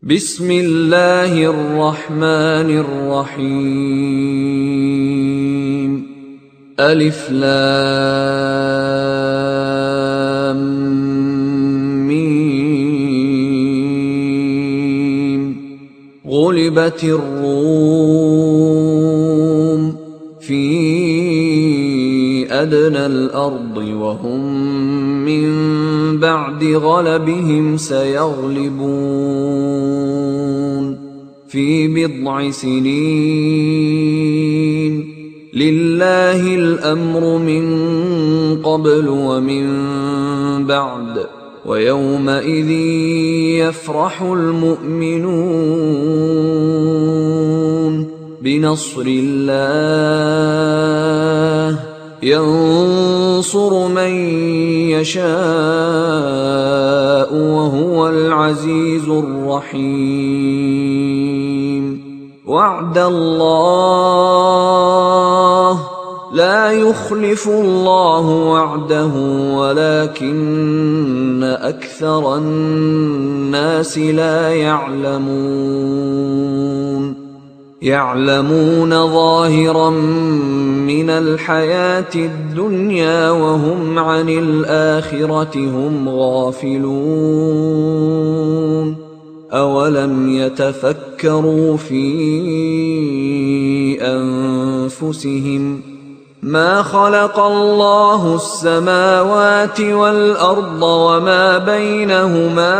بسم الله الرحمن الرحيم. ألف لام ميم. غلبت الروم في أدنى الأرض وهم من بعد غلبهم سيغلبون في بضع سنين. لله الأمر من قبل ومن بعد ويومئذ يفرح المؤمنون بنصر الله ينصر من يشاء وهو العزيز الرحيم. وعد الله لا يخلف الله وعده ولكن أكثر الناس لا يعلمون ظاهرا من الحياة الدنيا وهم عن الآخرة هم غافلون. أولم يتفكروا في أنفسهم ما خلق الله السماوات والأرض وما بينهما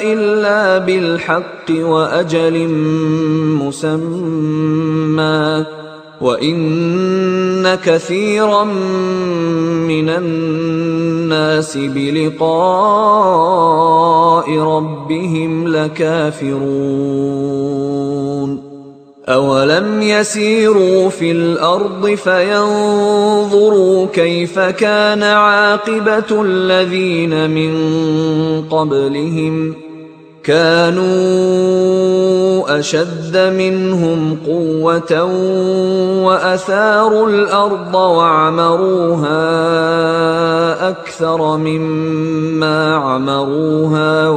إلا بالحق وأجل مسمى وإن كثيرا من الناس بلقاء ربهم لكافرون. أولم يسيروا في الأرض فينظروا كيف كان عاقبة الذين من قبلهم كانوا أشد منهم قوة وأثاروا الأرض وعمروها أكثر مما عمروها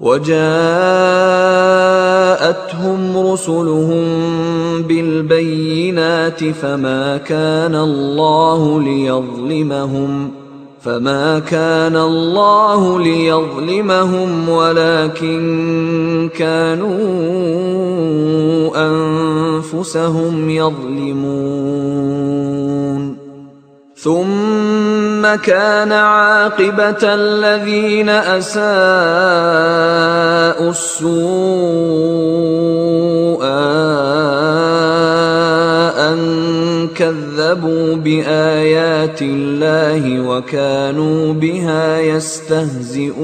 وجاءتهم رسلهم بالبينات فما كان الله ليظلمهم ولكن كانوا أنفسهم يظلمون. ثم كان عاقبة الذين أساءوا السوء أن كذبوا بآيات الله وكانوا بها يستهزئون.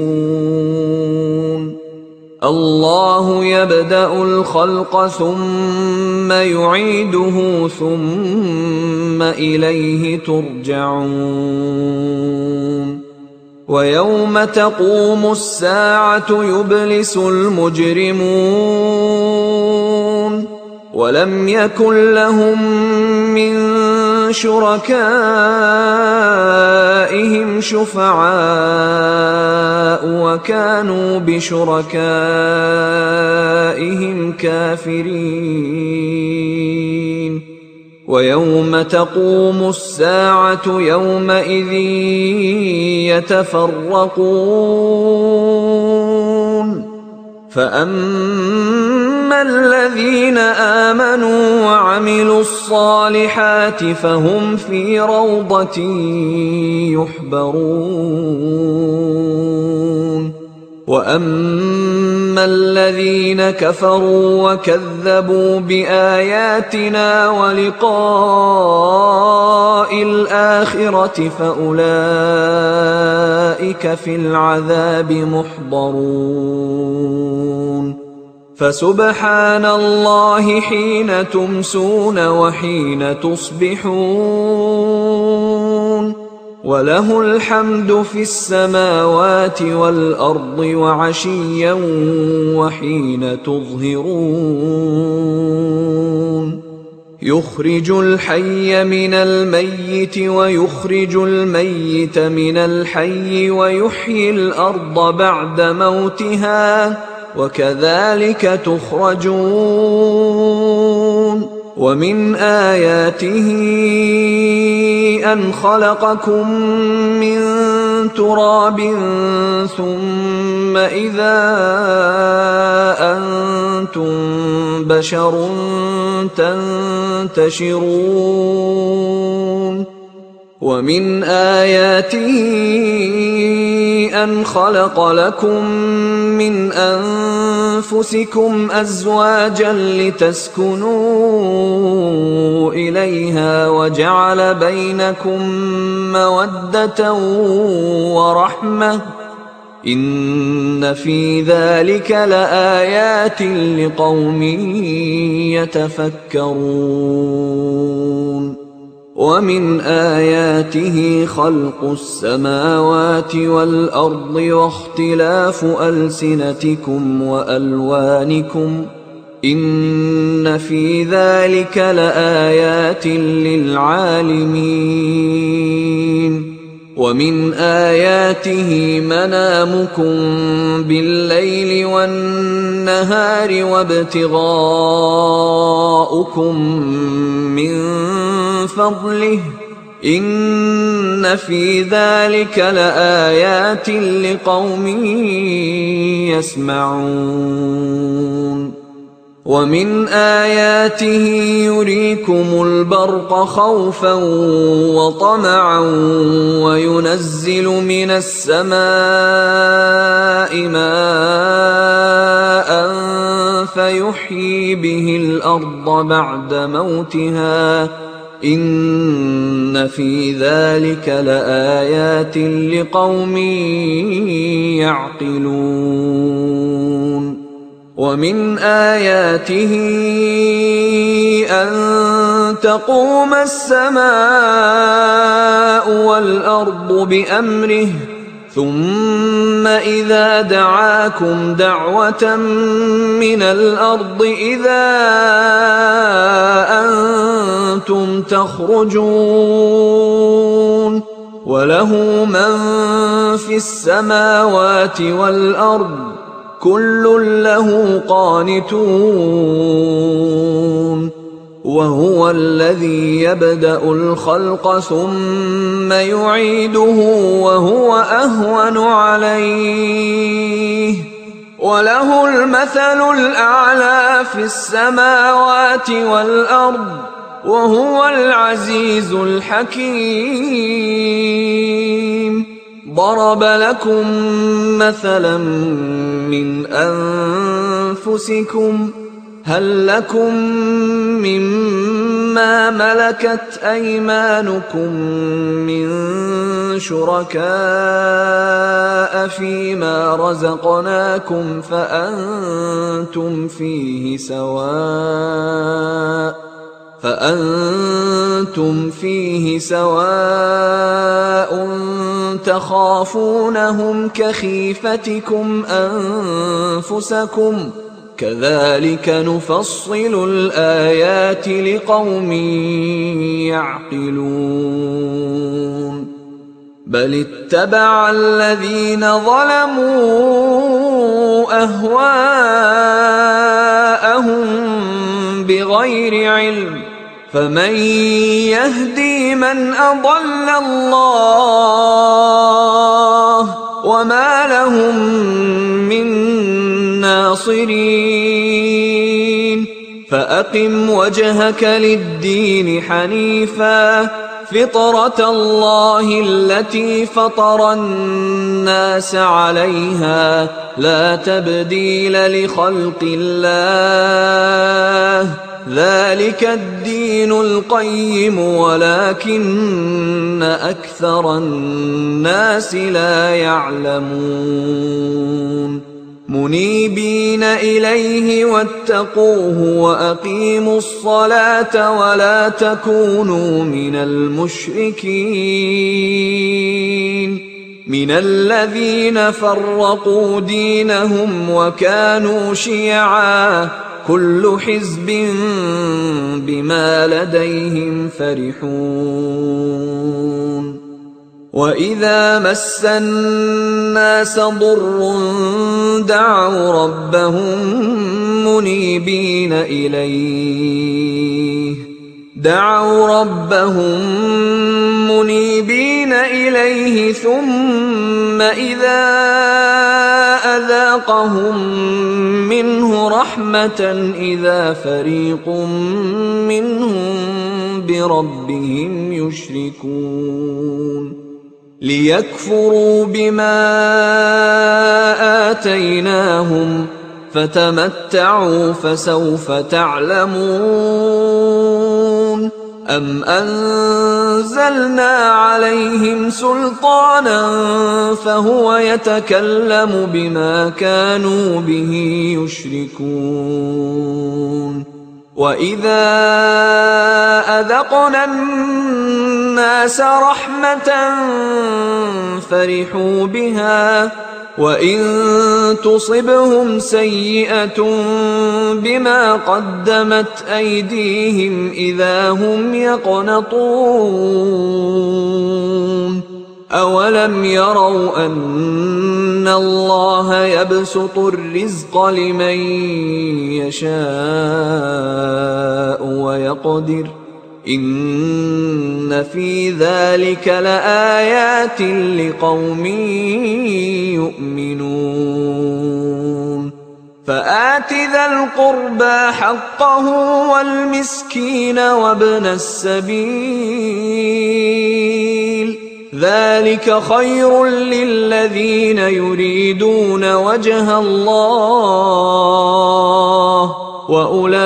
الله يبدأ الخلق ثم يعيده ثم إليه ترجعون. ويوم تقوم الساعة يبلس المجرمون ولم يكن لهم من شركائهم شفعاء وكانوا بشركائهم كافرين. ويوم تقوم الساعة يومئذ يتفرقون فأما الذين آمنوا وعملوا الصالحات فهم في روضة يحبرون. وأما الذين كفروا وكذبوا بآياتنا ولقاء الآخرة فأولئك في العذاب محضرون. فسبحان الله حين تمسون وحين تصبحون وله الحمد في السماوات والأرض وعشيا وحين تظهرون. يخرج الحي من الميت ويخرج الميت من الحي ويحيي الأرض بعد موتها وكذلك تخرجون ومن آياته أن خلقكم من تراب ثم إذا أنتم بشر تنتشرون ومن آياته أن خلق لكم من أنفسكم أزواجا لتسكنوا إليها وجعل بينكم مودة ورحمة إن في ذلك لآيات لقوم يتفكرون ومن آياته خلق السماوات والأرض واختلاف ألسنتكم وألوانكم إن في ذلك لآيات للعالمين ومن آياته منامكم بالليل والنهار وابتغاؤكم من فضله إن في ذلك لآيات لقوم يسمعون ومن آياته يريكم البرق خوفا وطمعا وينزل من السماء ماء فيحيي به الأرض بعد موتها إن في ذلك لآيات لقوم يعقلون ومن آياته أن تقوم السماء والأرض بأمره ثم إذا دعاكم دعوة من الأرض إذا أنتم تخرجون وله من في السماوات والأرض كل له قانتون وهو الذي يبدأ الخلق ثم يعيده وهو أهون عليه وله المثل الأعلى في السماوات والأرض وهو العزيز الحكيم ضرب لكم مثلا من أنفسكم هل لكم مما ملكت أيمانكم من شركاء فيما رزقناكم فأنتم فيه سواء تخافونهم كخيفتكم أنفسكم كذلك نفصل الآيات لقوم يعقلون بل اتبع الذين ظلموا أهواءهم بغير علم فمن يهدي من أضل الله وما لهم من ناصرين فأقم وجهك للدين حنيفا فطرة الله التي فطر الناس عليها لا تبديل لخلق الله ذلك الدين القيم ولكن أكثر الناس لا يعلمون منيبين إليه واتقوه وأقيموا الصلاة ولا تكونوا من المشركين من الذين فرقوا دينهم وكانوا شيعا كل حزب بما لديهم فرحون وإذا مس الناس ضر دعوا ربهم منيبين إليه ثم إذا أذاقهم منه رحمة إذا فريق منهم بربهم يشركون ليكفروا بما آتيناهم فتمتعوا فسوف تعلمون أم أنزلنا عليهم سلطانا فهو يتكلم بما كانوا به يشركون وإذا أذقنا الناس رحمة فرحوا بها وإن تصبهم سيئة بما قدمت أيديهم إذا هم يقنطون أولم يروا أن الله يبسط الرزق لمن يشاء ويقدر إن في ذلك لآيات لقوم يؤمنون فآت ذا القربى حقه والمسكين وابن السبيل ذلك خير للذين يريدون وجه الله وأولئك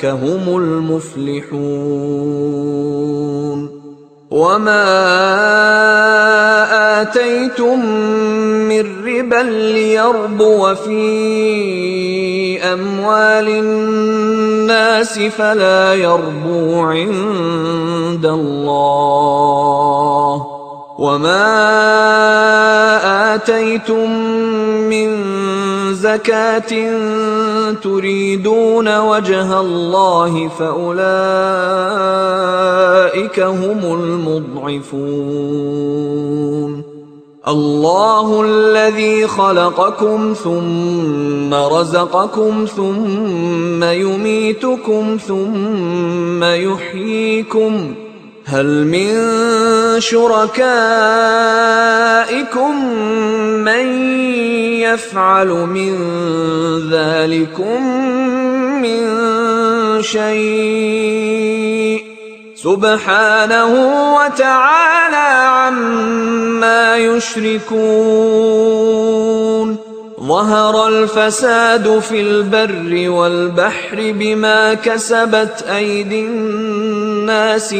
هم المفلحون وما آتيتم من ربا ليربو في أموال الناس فلا يربو عند الله وما آتيتم من زكاة تريدون وجه الله فأولئك هم المضعفون الله الذي خلقكم ثم رزقكم ثم يميتكم ثم يحييكم هل من شركائكم من يفعل من ذلكم من شيء سبحانه وتعالى عما يشركون ظهر الفساد في البر والبحر بما كسبت أيدي الناس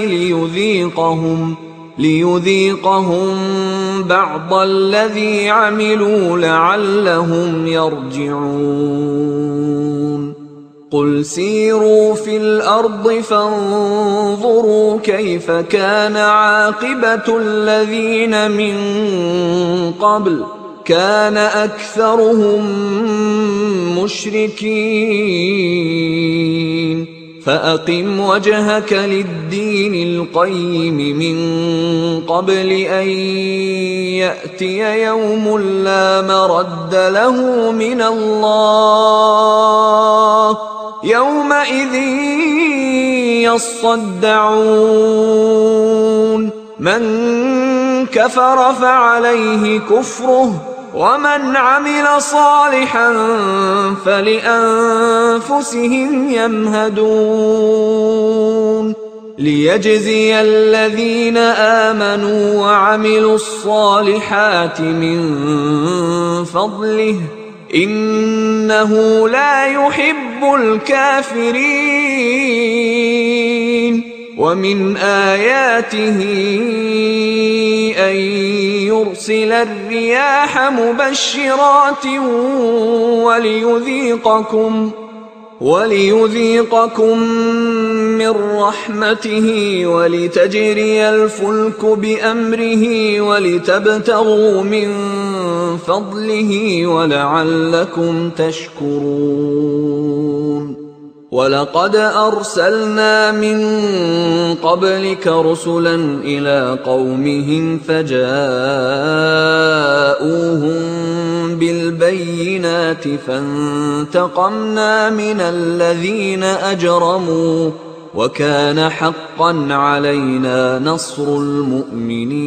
ليذيقهم بعض الذي عملوا لعلهم يرجعون قل سيروا في الأرض فانظروا كيف كان عاقبة الذين من قبل كان أكثرهم مشركين فأقم وجهك للدين القيم من قبل أن يأتي يوم لا مرد له من الله يومئذ يصدعون من كفر فعليه كفره ومن عمل صالحا فلأنفسهم يمهدون ليجزي الذين آمنوا وعملوا الصالحات من فضله إنه لا يحب الكافرين ومن آياته أن يرسل الرياح مبشرات وليذيقكم من رحمته ولتجري الفلك بأمره ولتبتغوا من فضله ولعلكم تشكرون. ولقد أرسلنا من قبلك رسلا إلى قومهم فجاءوهم بالبينات فانتقمنا من الذين أجرموا وكان حقا علينا نصر المؤمنين.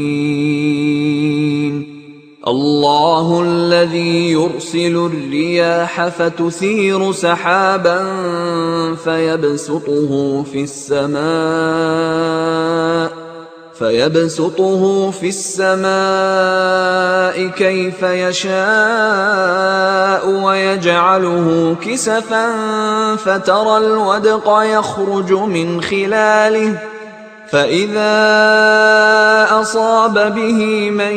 الله الذي يرسل الرياح فتثير سحابا فيبسطه في السماء كيف يشاء ويجعله كسفا فترى الودق يخرج من خلاله فإذا أصاب به من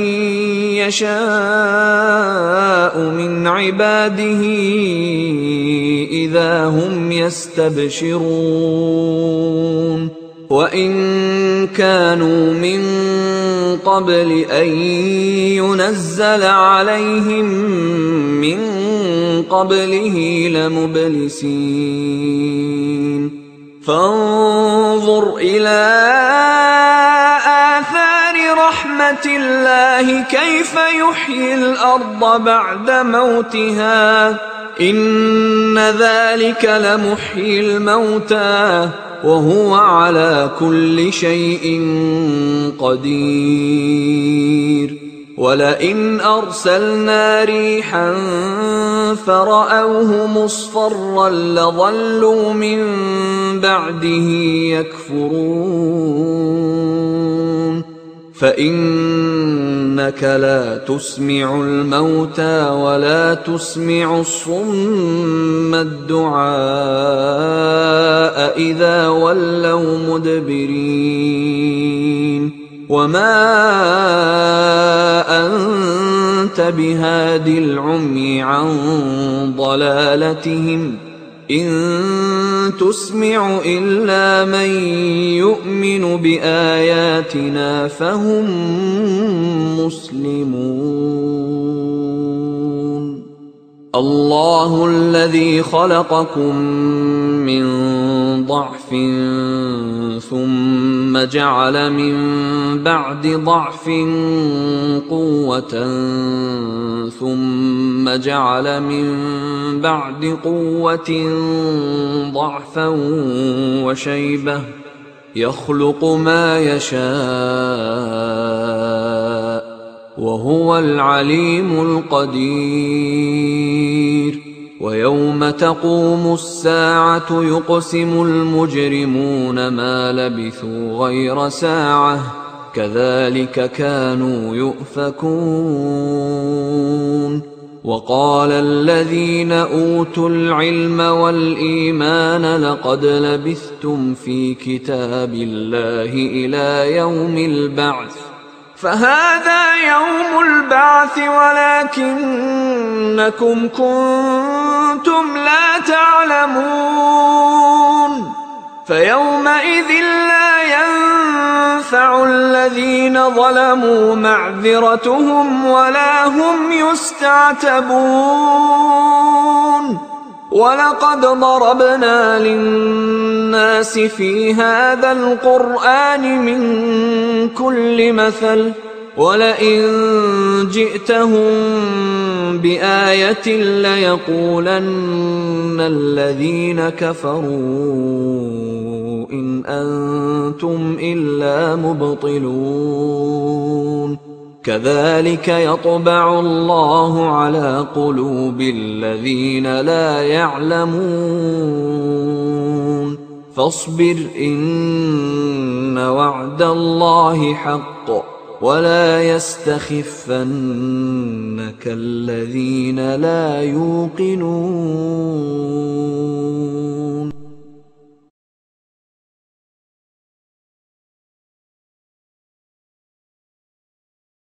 يشاء من عباده إذا هم يستبشرون. وإن كانوا من قبل أن ينزل عليهم من قبله لمبلسين. فانظر إلى آثار رحمة الله كيف يحيي الأرض بعد موتها إن ذلك لمحيي الموتى وهو على كل شيء قدير. ولئن أرسلنا ريحا فرأوه مصفرا لظلوا من بعده يكفرون. فإنك لا تسمع الموتى ولا تسمع الصم الدعاء إذا ولوا مدبرين. وما أنت بهاد العمي عن ضلالتهم إن تسمع إلا من يؤمن بآياتنا فهم مسلمون. الله الذي خلقكم من ضعف ثم جعل من بعد ضعف قوة ثم جعل من بعد قوة ضعفا وشيبة يخلق ما يشاء وهو العليم القدير. ويوم تقوم الساعة يقسم المجرمون ما لبثوا غير ساعة كذلك كانوا يؤفكون. وقال الذين أوتوا العلم والإيمان لقد لبثتم في كتاب الله إلى يوم البعث فهذا يوم البعث ولكنكم كنتم لا تعلمون. فيومئذ لا ينفع الذين ظلموا معذرتهم ولا هم يستعتبون. ولقد ضربنا للناس في هذا القرآن من كل مثل ولئن جئتهم بآية ليقولن الذين كفروا إن أنتم إلا مبطلون. كذلك يطبع الله على قلوب الذين لا يعلمون. فاصبر إن وعد الله حق ولا يستخفنك الذين لا يوقنون.